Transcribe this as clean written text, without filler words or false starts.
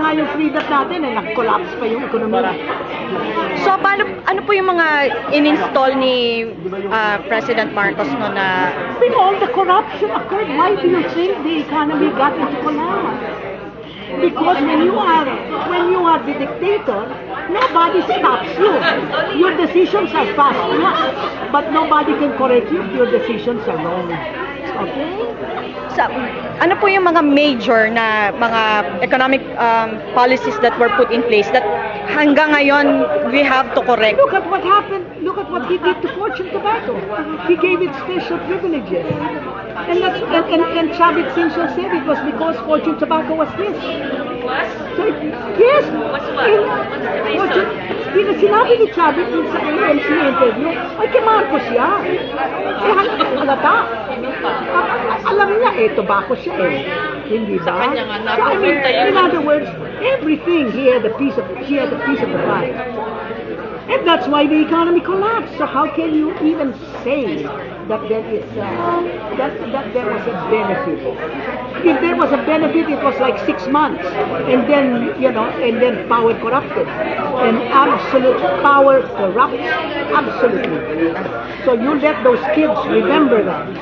nga yung freedom natin, nag-collapse pa yung ekonomiya. So, ano po yung mga in-install ni President Marcos no na... When all the corruption occurred, why do you think the economy got into collapse? Because when you are the dictator, nobody stops you. Your decisions are fast enough, but nobody can correct you if your decisions are wrong. Okay? Ano po yung mga major na mga economic policies that were put in place that hanggang ngayon we have to correct? Look at what happened. Look at what he did to Fortune Tobacco. He gave it special privileges. And Chavit Simpson said it was because Fortune Tobacco was this. So, yes. Sinabi ni Chavit sa AMC interview, ay kay Marcos siya. Halata. Alam niya tobacco siya Hindi ba? So, I mean, in other words, everything he had a piece of the pie. And that's why the economy collapsed. So how can you even say that there is that there was a benefit? If there was a benefit, it was like 6 months, and then power corrupted, and absolute power corrupts absolutely. So you let those kids remember that.